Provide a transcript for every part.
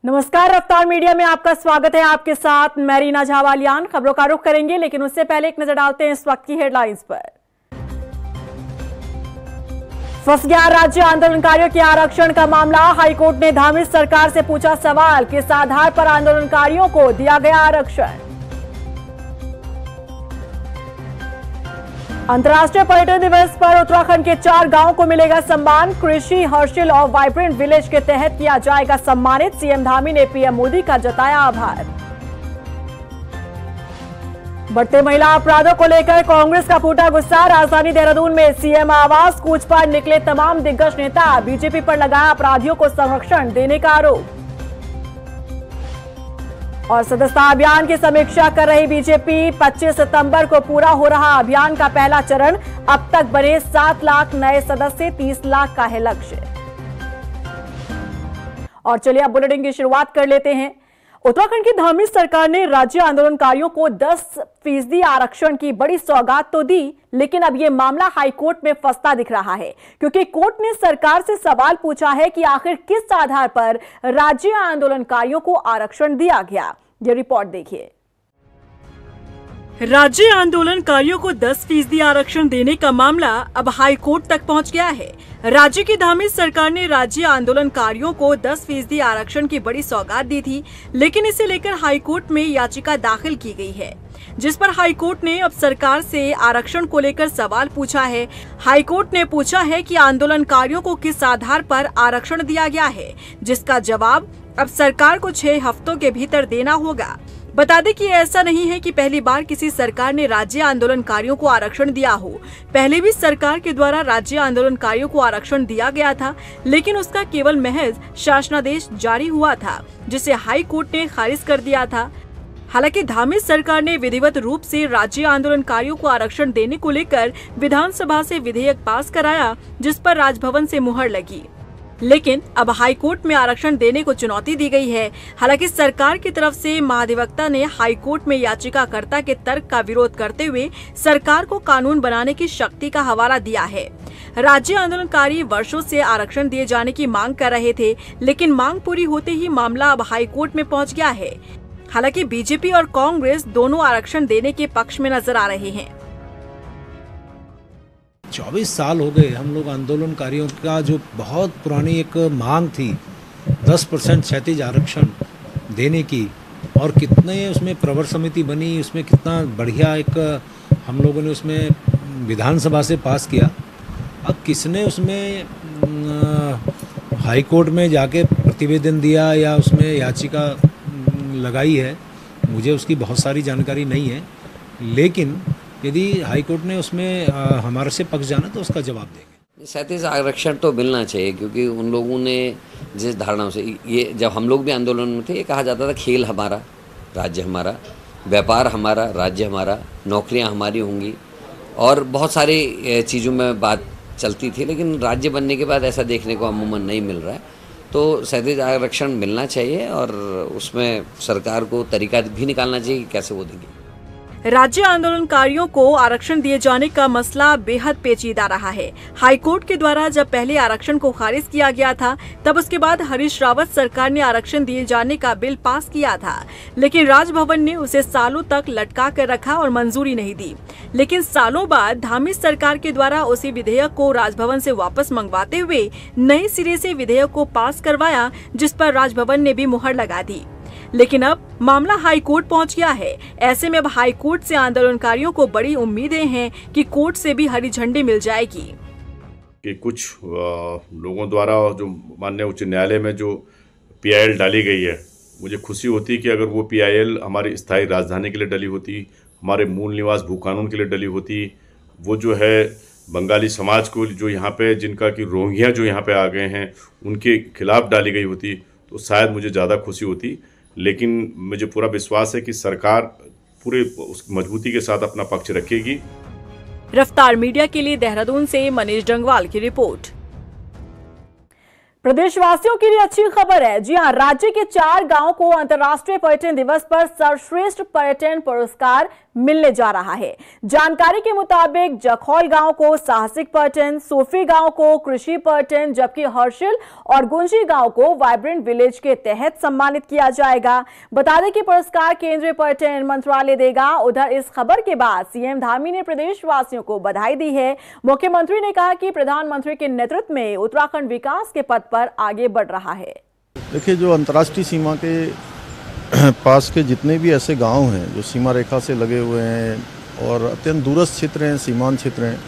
नमस्कार, रफ्तार मीडिया में आपका स्वागत है। आपके साथ मैं रीना झावालियान। खबरों का रुख करेंगे, लेकिन उससे पहले एक नजर डालते हैं इस वक्त की हेडलाइंस पर। फंस गया राज्य आंदोलनकारियों के आरक्षण का मामला। हाईकोर्ट ने धामी सरकार से पूछा सवाल, किस आधार पर आंदोलनकारियों को दिया गया आरक्षण। अंतर्राष्ट्रीय पर्यटन दिवस पर उत्तराखंड के 4 गांवों को मिलेगा सम्मान। कृषि, हर्षिल और वाइब्रेंट विलेज के तहत किया जाएगा सम्मानित। सीएम धामी ने पीएम मोदी का जताया आभार। बढ़ते महिला अपराधों को लेकर कांग्रेस का फूटा गुस्सा। राजधानी देहरादून में सीएम आवास कूच पर निकले तमाम दिग्गज नेता। बीजेपी पर लगाया अपराधियों को संरक्षण देने का आरोप। और सदस्यता अभियान की समीक्षा कर रही बीजेपी। 25 सितंबर को पूरा हो रहा अभियान का पहला चरण। अब तक बने 7 लाख नए सदस्य, 30 लाख का है लक्ष्य। और चलिए अब बुलेटिन की शुरुआत कर लेते हैं। उत्तराखंड की धामी सरकार ने राज्य आंदोलनकारियों को 10% आरक्षण की बड़ी सौगात तो दी, लेकिन अब यह मामला हाईकोर्ट में फंसता दिख रहा है, क्योंकि कोर्ट ने सरकार से सवाल पूछा है कि आखिर किस आधार पर राज्य आंदोलनकारियों को आरक्षण दिया गया। ये रिपोर्ट देखिए। राज्य आंदोलनकारियों को 10% आरक्षण देने का मामला अब हाईकोर्ट तक पहुंच गया है। राज्य की धामी सरकार ने राज्य आंदोलनकारियों को 10% आरक्षण की बड़ी सौगात दी थी, लेकिन इसे लेकर हाईकोर्ट में याचिका दाखिल की गई है, जिस पर हाईकोर्ट ने अब सरकार से आरक्षण को लेकर सवाल पूछा है। हाईकोर्ट ने पूछा है कि आंदोलनकारियों को किस आधार पर आरक्षण दिया गया है, जिसका जवाब अब सरकार को 6 हफ्तों के भीतर देना होगा। बता दें कि ऐसा नहीं है कि पहली बार किसी सरकार ने राज्य आंदोलनकारियों को आरक्षण दिया हो। पहले भी सरकार के द्वारा राज्य आंदोलनकारियों को आरक्षण दिया गया था, लेकिन उसका केवल महज शासनादेश जारी हुआ था, जिसे हाई कोर्ट ने खारिज कर दिया था। हालांकि धामी सरकार ने विधिवत रूप से राज्य आंदोलनकारियों को आरक्षण देने को लेकर विधानसभा से विधेयक पास कराया, जिस पर राजभवन से मुहर लगी, लेकिन अब हाईकोर्ट में आरक्षण देने को चुनौती दी गई है। हालांकि सरकार की तरफ से महाधिवक्ता ने हाईकोर्ट में याचिकाकर्ता के तर्क का विरोध करते हुए सरकार को कानून बनाने की शक्ति का हवाला दिया है। राज्य आंदोलनकारी वर्षों से आरक्षण दिए जाने की मांग कर रहे थे, लेकिन मांग पूरी होते ही मामला अब हाईकोर्ट में पहुंच गया है। हालांकि बीजेपी और कांग्रेस दोनों आरक्षण देने के पक्ष में नजर आ रहे हैं। 24 साल हो गए हम लोग आंदोलनकारियों का जो बहुत पुरानी एक मांग थी 10% क्षैतिज आरक्षण देने की, और कितने उसमें प्रवर समिति बनी, उसमें कितना बढ़िया एक हम लोगों ने उसमें विधानसभा से पास किया। अब किसने उसमें हाई कोर्ट में जाके प्रतिवेदन दिया या उसमें याचिका लगाई है, मुझे उसकी बहुत सारी जानकारी नहीं है, लेकिन यदि हाईकोर्ट ने उसमें हमारे से पक्ष जाना तो उसका जवाब देंगे। क्षैतिज आरक्षण तो मिलना चाहिए, क्योंकि उन लोगों ने जिस धारणाओं से, ये जब हम लोग भी आंदोलन में थे, ये कहा जाता था खेल हमारा, राज्य हमारा, व्यापार हमारा, राज्य हमारा, नौकरियां हमारी होंगी, और बहुत सारी चीज़ों में बात चलती थी। लेकिन राज्य बनने के बाद ऐसा देखने को अमूमन नहीं मिल रहा है। तो क्षैतिज आरक्षण मिलना चाहिए, और उसमें सरकार को तरीका भी निकालना चाहिए कि कैसे वो देंगे। राज्य आंदोलनकारियों को आरक्षण दिए जाने का मसला बेहद पेचीदा रहा है। हाईकोर्ट के द्वारा जब पहले आरक्षण को खारिज किया गया था, तब उसके बाद हरीश रावत सरकार ने आरक्षण दिए जाने का बिल पास किया था, लेकिन राजभवन ने उसे सालों तक लटका कर रखा और मंजूरी नहीं दी। लेकिन सालों बाद धामी सरकार के द्वारा उसी विधेयक को राजभवन से वापस मंगवाते हुए नए सिरे से विधेयक को पास करवाया, जिस पर राजभवन ने भी मुहर लगा दी। लेकिन अब मामला हाई कोर्ट पहुंच गया है। ऐसे में अब हाई कोर्ट से आंदोलनकारियों को बड़ी उम्मीदें हैं कि कोर्ट से भी हरी झंडी मिल जाएगी। कि कुछ लोगों द्वारा जो माननीय उच्च न्यायालय में जो PIL डाली गई है, मुझे खुशी होती कि अगर वो PIL हमारी स्थायी राजधानी के लिए डली होती, हमारे मूल निवास भू कानून के लिए डली होती, वो जो है बंगाली समाज को जो यहाँ पे जिनका कि रोहिंग्या जो यहाँ पे आ गए हैं उनके खिलाफ डाली गई होती, तो शायद मुझे ज़्यादा खुशी होती। लेकिन मुझे पूरा विश्वास है कि सरकार पूरे उस मजबूती के साथ अपना पक्ष रखेगी। रफ्तार मीडिया के लिए देहरादून से मनीष डंगवाल की रिपोर्ट। प्रदेशवासियों के लिए अच्छी खबर है। जी हां, राज्य के 4 गांवों को अंतर्राष्ट्रीय पर्यटन दिवस पर सर्वश्रेष्ठ पर्यटन पुरस्कार मिलने जा रहा है। जानकारी के मुताबिक जखौल गांव को साहसिक पर्यटन, सोफी गांव को कृषि पर्यटन, जबकि हर्षिल और गुंजी गांव को वाइब्रेंट विलेज के तहत सम्मानित किया जाएगा। बता दें कि पुरस्कार केंद्रीय पर्यटन मंत्रालय देगा। उधर इस खबर के बाद सीएम धामी ने प्रदेशवासियों को बधाई दी है। मुख्यमंत्री ने कहा कि प्रधानमंत्री के नेतृत्व में उत्तराखंड विकास के पथ पर आगे बढ़ रहा है। देखिए, जो अंतर्राष्ट्रीय सीमा के पास के जितने भी ऐसे गांव हैं जो सीमा रेखा से लगे हुए हैं और अत्यंत दूरस्थ क्षेत्र हैं, सीमांत क्षेत्र हैं,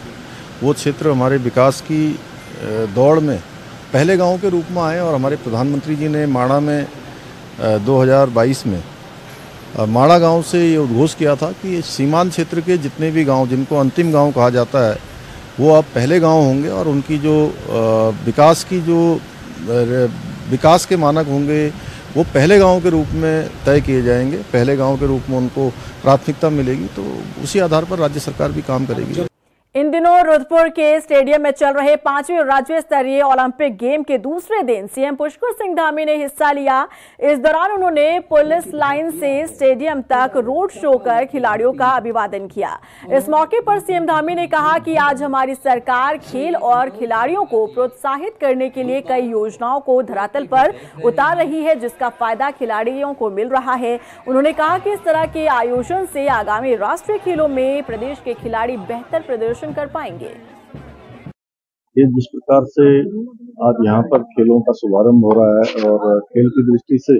वो क्षेत्र हमारे विकास की दौड़ में पहले गांव के रूप में आए। और हमारे प्रधानमंत्री जी ने माणा में 2022 में माणा गांव से ये उद्घोष किया था कि सीमांत क्षेत्र के जितने भी गांव, जिनको अंतिम गांव कहा जाता है, वो अब पहले गांव होंगे और उनकी जो विकास के मानक होंगे वो पहले गांव के रूप में तय किए जाएंगे। पहले गांव के रूप में उनको प्राथमिकता मिलेगी, तो उसी आधार पर राज्य सरकार भी काम करेगी। इन दिनों रुद्रपुर के स्टेडियम में चल रहे 5वें राज्य स्तरीय ओलंपिक गेम के दूसरे दिन सीएम पुष्कर सिंह धामी ने हिस्सा लिया। इस दौरान उन्होंने पुलिस लाइन से स्टेडियम तक रोड शो कर खिलाड़ियों का अभिवादन किया। इस मौके पर सीएम धामी ने कहा कि आज हमारी सरकार खेल और खिलाड़ियों को प्रोत्साहित करने के लिए कई योजनाओं को धरातल पर उतार रही है, जिसका फायदा खिलाड़ियों को मिल रहा है। उन्होंने कहा कि इस तरह के आयोजन से आगामी राष्ट्रीय खेलों में प्रदेश के खिलाड़ी बेहतर प्रदर्शन कर पाएंगे। जिस प्रकार से आज यहाँ पर खेलों का शुभारंभ हो रहा है और खेल की दृष्टि से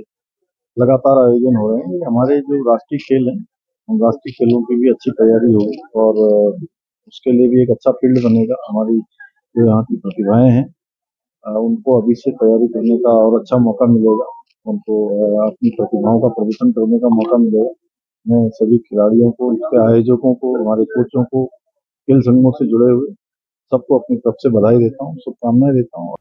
लगातार आयोजन हो रहे हैं, हमारे जो राष्ट्रीय खेल हैं, उन राष्ट्रीय खेलों की भी अच्छी तैयारी होगी और उसके लिए भी एक अच्छा फील्ड बनेगा। हमारी जो यहाँ की प्रतिभाएं हैं उनको अभी से तैयारी करने का और अच्छा मौका मिलेगा, उनको अपनी प्रतिभाओं का प्रदर्शन करने का मौका मिलेगा। मैं सभी खिलाड़ियों को, इसके आयोजकों को, हमारे कोचों को, खेल संघों से जुड़े हुए सबको अपनी तरफ से बधाई देता हूँ, शुभकामनाएं देता हूँ।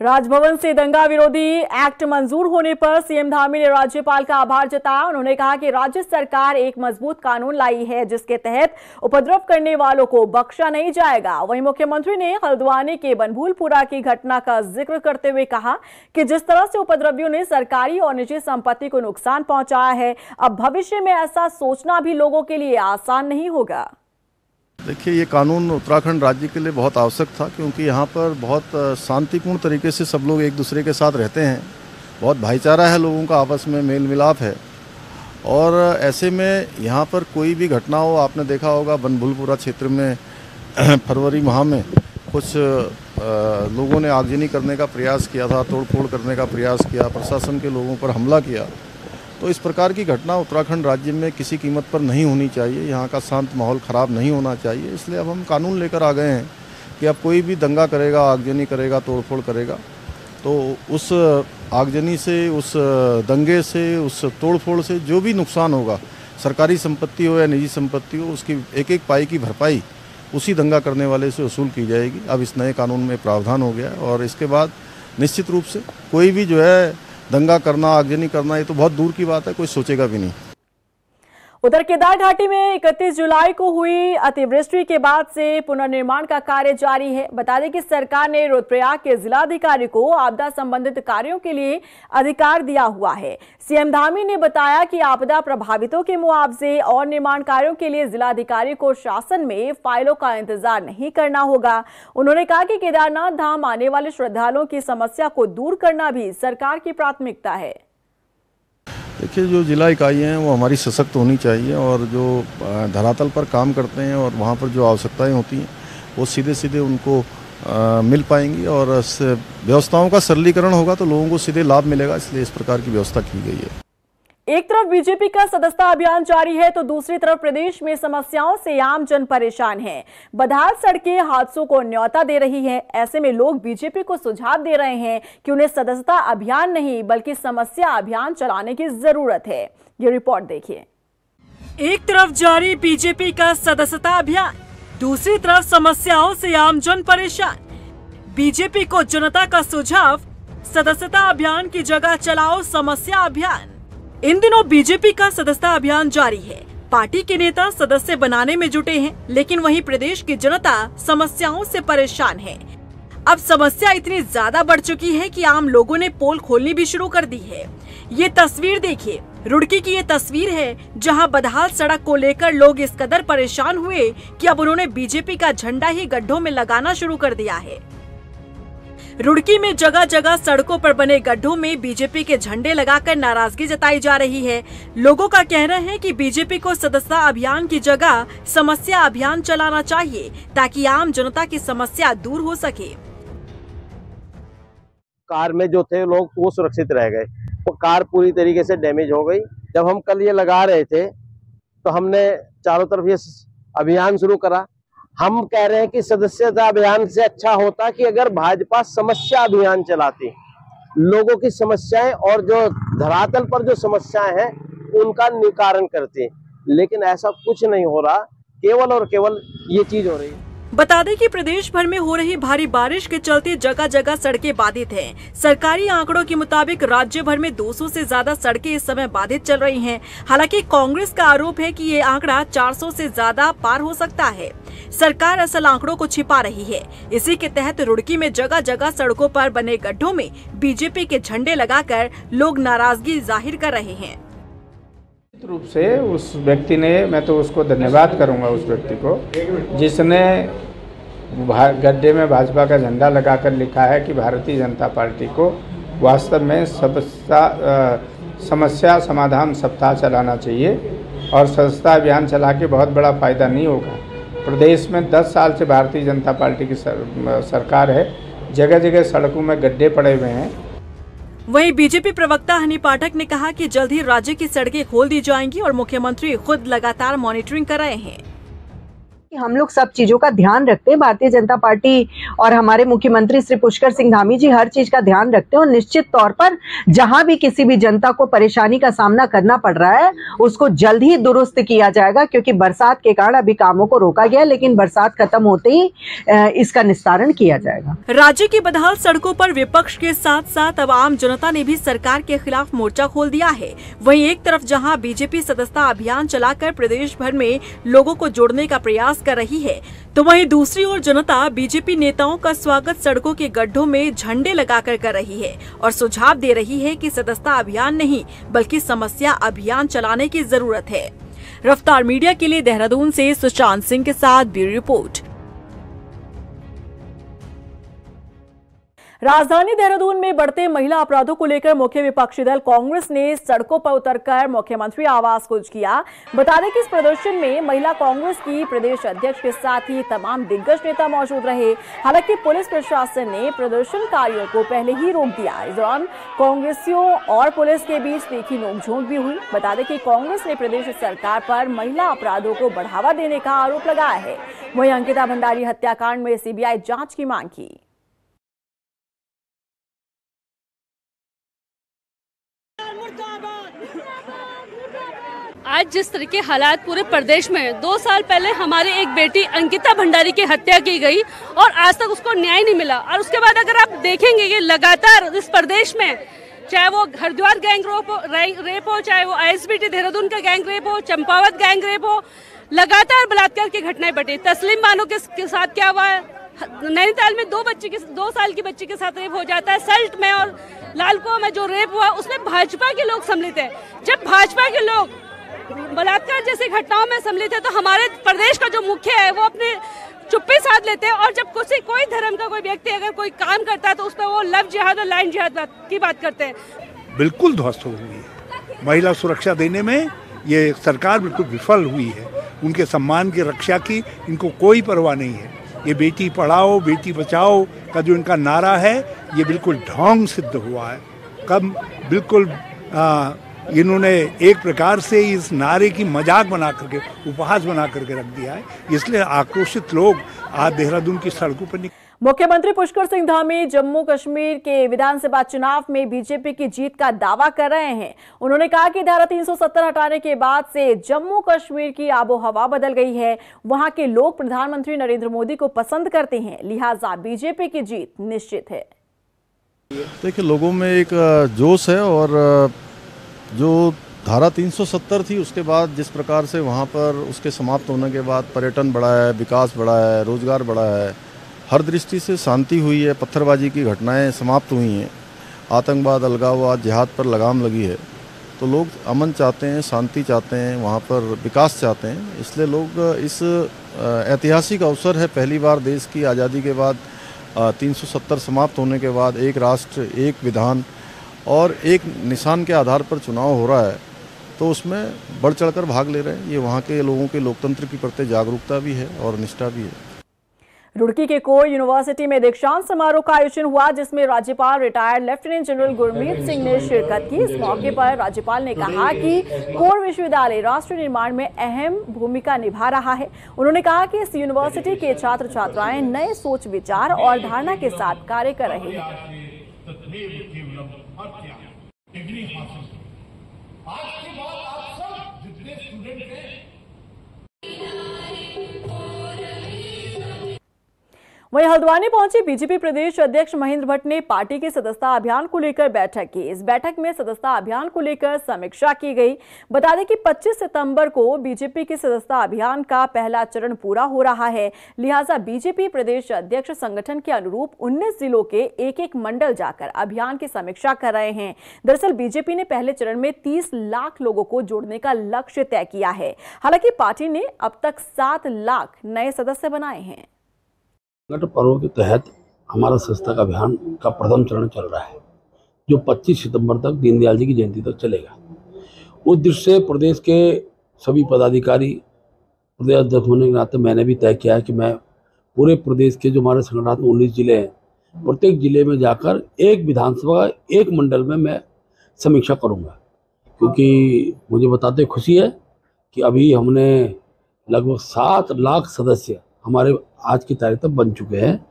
राजभवन से दंगा विरोधी एक्ट मंजूर होने पर सीएम धामी ने राज्यपाल का आभार जताया। उन्होंने कहा कि राज्य सरकार एक मजबूत कानून लाई है जिसके तहत उपद्रव करने वालों को बख्शा नहीं जाएगा। वहीं मुख्यमंत्री ने हल्द्वानी के बनभूलपुरा की घटना का जिक्र करते हुए कहा कि जिस तरह से उपद्रवियों ने सरकारी और निजी संपत्ति को नुकसान पहुंचाया है, अब भविष्य में ऐसा सोचना भी लोगों के लिए आसान नहीं होगा। देखिए, ये कानून उत्तराखंड राज्य के लिए बहुत आवश्यक था, क्योंकि यहाँ पर बहुत शांतिपूर्ण तरीके से सब लोग एक दूसरे के साथ रहते हैं, बहुत भाईचारा है, लोगों का आपस में मेल मिलाप है। और ऐसे में यहाँ पर कोई भी घटना हो, आपने देखा होगा बनभूलपुरा क्षेत्र में फरवरी माह में कुछ लोगों ने आगजनी करने का प्रयास किया था, तोड़फोड़ करने का प्रयास किया, प्रशासन के लोगों पर हमला किया। तो इस प्रकार की घटना उत्तराखंड राज्य में किसी कीमत पर नहीं होनी चाहिए। यहाँ का शांत माहौल ख़राब नहीं होना चाहिए। इसलिए अब हम कानून लेकर आ गए हैं कि अब कोई भी दंगा करेगा, आगजनी करेगा, तोड़फोड़ करेगा, तो उस आगजनी से, उस दंगे से, उस तोड़फोड़ से जो भी नुकसान होगा, सरकारी संपत्ति हो या निजी संपत्ति हो, उसकी एक एक पाई की भरपाई उसी दंगा करने वाले से वसूल की जाएगी। अब इस नए कानून में प्रावधान हो गया है और इसके बाद निश्चित रूप से कोई भी जो है दंगा करना, आगजनी करना, ये तो बहुत दूर की बात है, कोई सोचेगा भी नहीं। उधर केदार घाटी में 31 जुलाई को हुई अतिवृष्टि के बाद से पुनर्निर्माण का कार्य जारी है। बता दें कि सरकार ने रुद्रप्रयाग के जिलाधिकारी को आपदा संबंधित कार्यों के लिए अधिकार दिया हुआ है। सीएम धामी ने बताया कि आपदा प्रभावितों के मुआवजे और निर्माण कार्यों के लिए जिलाधिकारी को शासन में फाइलों का इंतजार नहीं करना होगा। उन्होंने कहा कि केदारनाथ धाम आने वाले श्रद्धालुओं की समस्या को दूर करना भी सरकार की प्राथमिकता है। देखिए, जो जिला इकाइयाँ हैं वो हमारी सशक्त होनी चाहिए और जो धरातल पर काम करते हैं और वहाँ पर जो आवश्यकताएं होती हैं वो सीधे सीधे उनको मिल पाएंगी और व्यवस्थाओं का सरलीकरण होगा तो लोगों को सीधे लाभ मिलेगा। इसलिए इस प्रकार की व्यवस्था की गई है। एक तरफ बीजेपी का सदस्यता अभियान जारी है तो दूसरी तरफ प्रदेश में समस्याओं से आम जन परेशान है। बदहाल सड़कें हादसों को न्योता दे रही है। ऐसे में लोग बीजेपी को सुझाव दे रहे हैं कि उन्हें सदस्यता अभियान नहीं बल्कि समस्या अभियान चलाने की जरूरत है। ये रिपोर्ट देखिए। एक तरफ जारी बीजेपी का सदस्यता अभियान, दूसरी तरफ समस्याओं से आम जन परेशान। बीजेपी को जनता का सुझाव, सदस्यता अभियान की जगह चलाओ समस्या अभियान। इन दिनों बीजेपी का सदस्यता अभियान जारी है। पार्टी के नेता सदस्य बनाने में जुटे हैं, लेकिन वहीं प्रदेश की जनता समस्याओं से परेशान है। अब समस्या इतनी ज्यादा बढ़ चुकी है कि आम लोगों ने पोल खोलनी भी शुरू कर दी है। ये तस्वीर देखिए, रुड़की की ये तस्वीर है जहां बदहाल सड़क को लेकर लोग इस कदर परेशान हुए कि अब उन्होंने बीजेपी का झंडा ही गड्ढों में लगाना शुरू कर दिया है। रुड़की में जगह जगह सड़कों पर बने गड्ढों में बीजेपी के झंडे लगाकर नाराजगी जताई जा रही है। लोगों का कहना है कि बीजेपी को सदस्यता अभियान की जगह समस्या अभियान चलाना चाहिए ताकि आम जनता की समस्या दूर हो सके। कार में जो थे लोग वो सुरक्षित रह गए, वो कार पूरी तरीके से डैमेज हो गई। जब हम कल ये लगा रहे थे तो हमने चारों तरफ ये अभियान शुरू करा। हम कह रहे हैं कि सदस्यता अभियान से अच्छा होता कि अगर भाजपा समस्या अभियान चलाती, लोगों की समस्याएं और जो धरातल पर जो समस्याएं हैं उनका निवारण करती, लेकिन ऐसा कुछ नहीं हो रहा, केवल और केवल ये चीज हो रही है। बता दें कि प्रदेश भर में हो रही भारी बारिश के चलते जगह जगह सड़कें बाधित हैं। सरकारी आंकड़ों के मुताबिक राज्य भर में 200 से ज्यादा सड़कें इस समय बाधित चल रही हैं। हालांकि कांग्रेस का आरोप है कि ये आंकड़ा 400 से ज्यादा पार हो सकता है। सरकार असल आंकड़ों को छिपा रही है। इसी के तहत रुड़की में जगह जगह सड़कों पर बने गड्ढों में बीजेपी के झंडे लगाकर लोग नाराजगी जाहिर कर रहे हैं। रूप से उस व्यक्ति ने, मैं तो उसको धन्यवाद करूंगा उस व्यक्ति को, जिसने गड्ढे में भाजपा का झंडा लगाकर लिखा है कि भारतीय जनता पार्टी को वास्तव में समस्या समाधान सप्ताह चलाना चाहिए और सदस्यता अभियान चला के बहुत बड़ा फायदा नहीं होगा। प्रदेश में 10 साल से भारतीय जनता पार्टी की सरकार है, जगह जगह सड़कों में गड्ढे पड़े हुए हैं। वहीं बीजेपी प्रवक्ता हनी पाठक ने कहा कि जल्द ही राज्य की सड़कें खोल दी जाएंगी और मुख्यमंत्री खुद लगातार मॉनिटरिंग कर रहे हैं। हम लोग सब चीजों का ध्यान रखते हैं, भारतीय जनता पार्टी और हमारे मुख्यमंत्री श्री पुष्कर सिंह धामी जी हर चीज का ध्यान रखते हैं और निश्चित तौर पर जहां भी किसी भी जनता को परेशानी का सामना करना पड़ रहा है उसको जल्द ही दुरुस्त किया जाएगा, क्योंकि बरसात के कारण अभी कामों को रोका गया, लेकिन बरसात खत्म होते ही इसका निस्तारण किया जाएगा। राज्य की बदहाल सड़कों पर विपक्ष के साथ साथ अब आम जनता ने भी सरकार के खिलाफ मोर्चा खोल दिया है। वहीं एक तरफ जहां बीजेपी सदस्यता अभियान चलाकर प्रदेश भर में लोगों को जोड़ने का प्रयास कर रही है, तो वहीं दूसरी ओर जनता बीजेपी नेताओं का स्वागत सड़कों के गड्ढों में झंडे लगाकर कर रही है और सुझाव दे रही है कि सदस्यता अभियान नहीं बल्कि समस्या अभियान चलाने की जरूरत है। रफ्तार मीडिया के लिए देहरादून से सुशांत सिंह के साथ ब्यूरो रिपोर्ट। राजधानी देहरादून में बढ़ते महिला अपराधों को लेकर मुख्य विपक्षी दल कांग्रेस ने सड़कों पर उतरकर मुख्यमंत्री आवास कूच किया। बता दें कि इस प्रदर्शन में महिला कांग्रेस की प्रदेश अध्यक्ष के साथ ही तमाम दिग्गज नेता मौजूद रहे। हालांकि पुलिस प्रशासन ने प्रदर्शनकारियों को पहले ही रोक दिया। इस दौरान कांग्रेसियों और पुलिस के बीच तीखी नोकझोंक भी हुई। बता दें कि कांग्रेस ने प्रदेश सरकार पर महिला अपराधों को बढ़ावा देने का आरोप लगाया है। वहीं अंकिता भंडारी हत्याकांड में सीबीआई जांच की मांग की। आज जिस तरह के हालात पूरे प्रदेश में, 2 साल पहले हमारी एक बेटी अंकिता भंडारी की हत्या की गई और आज तक उसको न्याय नहीं मिला। और उसके बाद अगर आप देखेंगे कि लगातार इस प्रदेश में, चाहे वो हरिद्वार गैंग रेप हो, चाहे वो ISBT देहरादून का गैंग रेप हो, चंपावत गैंग रेप हो, लगातार बलात्कार की घटनाएं बढ़ी। तस्लीम बानो के साथ क्या हुआ है, नैनीताल में 2 साल की बच्ची के साथ रेप हो जाता है। सल्ट में और लालकुआ में जो रेप हुआ उसमें भाजपा के लोग सम्मिलित है। जब भाजपा के लोग बलात्कार जैसी घटनाओं में सम्मिलित है तो हमारे प्रदेश का जो मुख्य है वो अपने चुप्पी साध लेते हैं। और जब कोई धर्म का कोई व्यक्ति अगर कोई काम करता है तो उस पर वो लव जिहाद और लाइन जिहाद की बात करते हैं। बिल्कुल ध्वस्त हुई है। महिला सुरक्षा देने में ये सरकार बिल्कुल विफल हुई है। उनके सम्मान की रक्षा की इनको कोई परवाह नहीं है। ये बेटी पढ़ाओ बेटी बचाओ का जो इनका नारा है ये बिल्कुल ढोंग सिद्ध हुआ है। कब बिल्कुल इन्होंने एक प्रकार से इस नारे की मजाक बना करके, उपहास बना करके रख दिया है। इसलिए आक्रोशित लोग आज देहरादून की सड़कों पर मुख्यमंत्री पुष्कर सिंह धामी जम्मू कश्मीर के विधानसभा चुनाव में बीजेपी की जीत का दावा कर रहे हैं। उन्होंने कहा कि धारा 370 हटाने के बाद से जम्मू कश्मीर की आबोहवा बदल गई है। वहां के लोग प्रधानमंत्री नरेंद्र मोदी को पसंद करते हैं, लिहाजा बीजेपी की जीत निश्चित है। देखिए, लोगों में एक जोश है और जो धारा 370 थी उसके बाद जिस प्रकार से वहाँ पर उसके समाप्त होने के बाद पर्यटन बढ़ा है, विकास बढ़ा है, रोजगार बढ़ा है, हर दृष्टि से शांति हुई है, पत्थरबाजी की घटनाएं समाप्त हुई हैं, आतंकवाद, अलगाववाद, जिहाद पर लगाम लगी है। तो लोग अमन चाहते हैं, शांति चाहते हैं, वहाँ पर विकास चाहते हैं। इसलिए लोग इस ऐतिहासिक अवसर है, पहली बार देश की आज़ादी के बाद 370 समाप्त होने के बाद एक राष्ट्र एक विधान और एक निशान के आधार पर चुनाव हो रहा है, तो उसमें बढ़ चढ़कर भाग ले रहे हैं। ये वहाँ के लोगों के लोकतंत्र के प्रति जागरूकता भी है और निष्ठा भी है। रुड़की के कोर यूनिवर्सिटी में दीक्षांत समारोह का आयोजन हुआ, जिसमें राज्यपाल retired lieutenant general Gurmeet Singh ने शिरकत की। इस मौके पर राज्यपाल ने कहा कि कोर विश्वविद्यालय राष्ट्र निर्माण में अहम भूमिका निभा रहा है। उन्होंने कहा कि इस यूनिवर्सिटी के छात्र छात्राएं नए सोच विचार और धारणा के साथ कार्य कर रहे हैं। वहीं हल्द्वानी पहुंचे बीजेपी प्रदेश अध्यक्ष महेंद्र भट्ट ने पार्टी के सदस्यता अभियान को लेकर बैठक की। इस बैठक में सदस्यता अभियान को लेकर समीक्षा की गई। बता दें कि 25 सितंबर को बीजेपी के सदस्यता अभियान का पहला चरण पूरा हो रहा है, लिहाजा बीजेपी प्रदेश अध्यक्ष संगठन के अनुरूप 19 जिलों के एक मंडल जाकर अभियान की समीक्षा कर रहे हैं। दरअसल बीजेपी ने पहले चरण में 30 लाख लोगों को जोड़ने का लक्ष्य तय किया है। हालांकि पार्टी ने अब तक 7 लाख नए सदस्य बनाए हैं। पर्व के तहत हमारा सदस्यता का अभियान का प्रथम चरण चल रहा है, जो 25 सितंबर तक दीनदयाल जी की जयंती तक चलेगा। उस दृष्टि से प्रदेश के सभी पदाधिकारी, प्रदेश अध्यक्ष होने के नाते मैंने भी तय किया है कि मैं पूरे प्रदेश के जो हमारे संगठन 19 जिले हैं, प्रत्येक जिले में जाकर एक विधानसभा एक मंडल में मैं समीक्षा करूँगा, क्योंकि मुझे बताते खुशी है कि अभी हमने लगभग 7 लाख सदस्य हमारे आज की तारीख तक बन चुके हैं।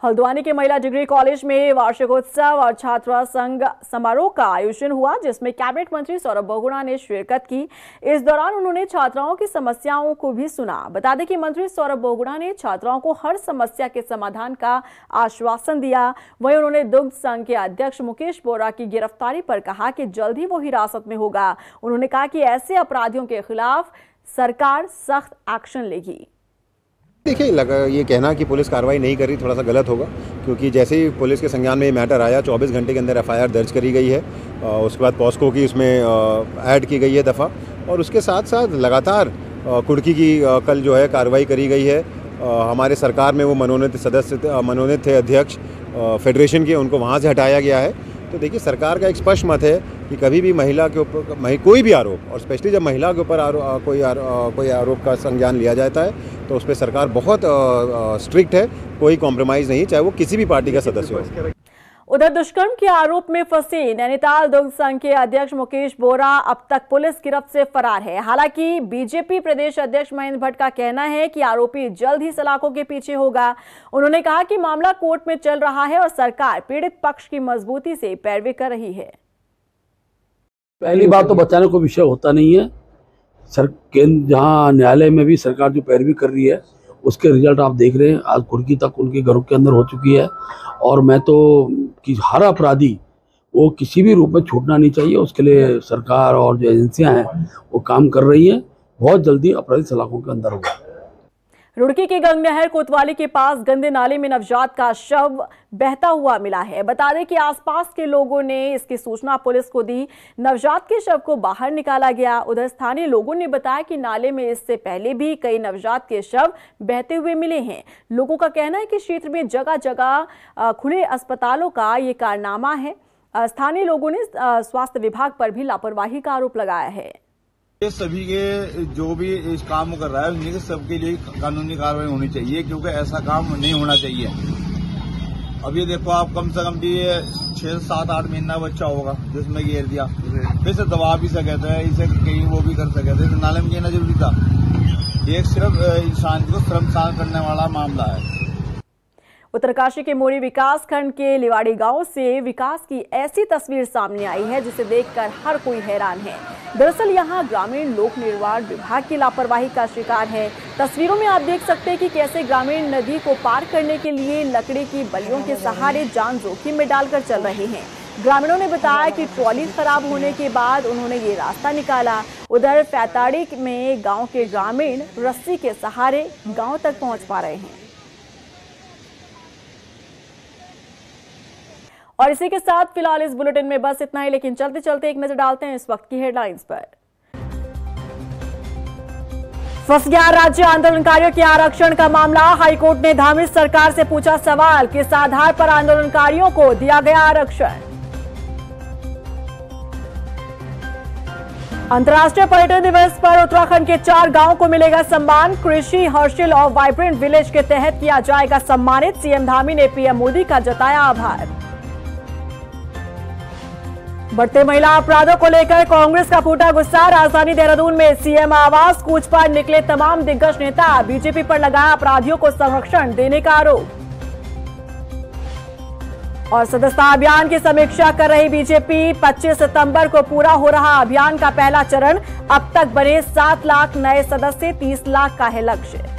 हल्द्वानी के महिला डिग्री कॉलेज में वार्षिकोत्सव और छात्रा संघ समारोह का आयोजन हुआ, जिसमें कैबिनेट मंत्री सौरभ बहुगुणा ने शिरकत की। इस दौरान उन्होंने छात्राओं की समस्याओं को भी सुना। बता दें कि मंत्री सौरभ बहुगुणा ने छात्राओं को हर समस्या के समाधान का आश्वासन दिया। वहीं उन्होंने दुग्ध संघ के अध्यक्ष मुकेश बोरा की गिरफ्तारी पर कहा कि जल्द ही वो हिरासत में होगा। उन्होंने कहा कि ऐसे अपराधियों के खिलाफ सरकार सख्त एक्शन लेगी। देखिए, ये कहना कि पुलिस कार्रवाई नहीं कर रही थोड़ा सा गलत होगा, क्योंकि जैसे ही पुलिस के संज्ञान में ये मैटर आया 24 घंटे के अंदर एफआईआर दर्ज करी गई है। उसके बाद पॉस्को की उसमें ऐड की गई है दफ़ा, और उसके साथ साथ लगातार कुर्की की कल जो है कार्रवाई करी गई है। हमारे सरकार में वो मनोनीत थे अध्यक्ष फेडरेशन के, उनको वहाँ से हटाया गया है। तो देखिए, सरकार का एक स्पष्ट मत है कि कभी भी महिला के ऊपर कोई भी आरोप, और स्पेशली जब महिला के ऊपर कोई आरोप का संज्ञान लिया जाता है, तो उस पर सरकार बहुत स्ट्रिक्ट है, कोई कॉम्प्रोमाइज़ नहीं, चाहे वो किसी भी पार्टी का सदस्य हो। उधर दुष्कर्म के आरोप में फंसे नैनीताल दुग्ध संघ के अध्यक्ष मुकेश बोरा अब तक पुलिस गिरफ्त से फरार है। हालांकि बीजेपी प्रदेश अध्यक्ष महेंद्र भट्ट का कहना है कि आरोपी जल्द ही सलाखों के पीछे होगा। उन्होंने कहा कि मामला कोर्ट में चल रहा है और सरकार पीड़ित पक्ष की मजबूती से पैरवी कर रही है। पहली बात तो बचाने को विषय होता नहीं है। जहाँ न्यायालय में भी सरकार जो पैरवी कर रही है, उसके रिजल्ट आप देख रहे हैं। आज कुर्की तक उनके घरों के अंदर हो चुकी है, और मैं तो कि हर अपराधी वो किसी भी रूप में छूटना नहीं चाहिए, उसके लिए सरकार और जो एजेंसियां हैं वो काम कर रही हैं। बहुत जल्दी अपराधी सलाखों के अंदर होगा। रुड़की के गंगनहर कोतवाली के पास गंदे नाले में नवजात का शव बहता हुआ मिला है। बता दें कि आसपास के लोगों ने इसकी सूचना पुलिस को दी। नवजात के शव को बाहर निकाला गया। उधर स्थानीय लोगों ने बताया कि नाले में इससे पहले भी कई नवजात के शव बहते हुए मिले हैं। लोगों का कहना है कि क्षेत्र में जगह जगह खुले अस्पतालों का ये कारनामा है। स्थानीय लोगों ने स्वास्थ्य विभाग पर भी लापरवाही का आरोप लगाया है। ये सभी के जो भी इस काम कर रहा है, उनके सबके लिए कानूनी कार्रवाई होनी चाहिए, क्योंकि ऐसा काम नहीं होना चाहिए। अब ये देखो, आप कम से कम भी 6, 7, 8 महीना बच्चा होगा जिसमें घेर दिया, वैसे दबा भी सके थे, इसे कहीं वो भी कर सके थे, तो नाले में गिरना जरूरी था। ये सिर्फ इंसान को शर्मसार करने वाला मामला है। उत्तरकाशी के मोरी विकास खंड के लिवाड़ी गांव से विकास की ऐसी तस्वीर सामने आई है जिसे देखकर हर कोई हैरान है। दरअसल यहां ग्रामीण लोक निर्माण विभाग की लापरवाही का शिकार है। तस्वीरों में आप देख सकते हैं कि कैसे ग्रामीण नदी को पार करने के लिए लकड़ी की बल्लियों के सहारे जान जोखिम में डालकर चल रहे हैं। ग्रामीणों ने बताया कि ट्रॉली खराब होने के बाद उन्होंने ये रास्ता निकाला। उधर फैताड़ी में गाँव के ग्रामीण रस्सी के सहारे गाँव तक पहुँच पा रहे हैं। और इसी के साथ फिलहाल इस बुलेटिन में बस इतना ही, लेकिन चलते चलते एक नजर डालते हैं इस वक्त की हेडलाइंस पर। फंस गया राज्य आंदोलनकारियों के आरक्षण का मामला। हाईकोर्ट ने धामी सरकार से पूछा सवाल, किस आधार पर आंदोलनकारियों को दिया गया आरक्षण। अंतर्राष्ट्रीय पर्यटन दिवस पर उत्तराखंड के 4 गांवों को मिलेगा सम्मान। कृषि, हर्षिल और वाइब्रेंट विलेज के तहत किया जाएगा सम्मानित। सीएम धामी ने पीएम मोदी का जताया आभार। बढ़ते महिला अपराधों को लेकर कांग्रेस का फूटा गुस्सा। राजधानी देहरादून में सीएम आवास कूच पर निकले तमाम दिग्गज नेता। बीजेपी पर लगाया अपराधियों को संरक्षण देने का आरोप। और सदस्यता अभियान की समीक्षा कर रही बीजेपी। 25 सितंबर को पूरा हो रहा अभियान का पहला चरण। अब तक बने 7 लाख नए सदस्य, 30 लाख का है लक्ष्य।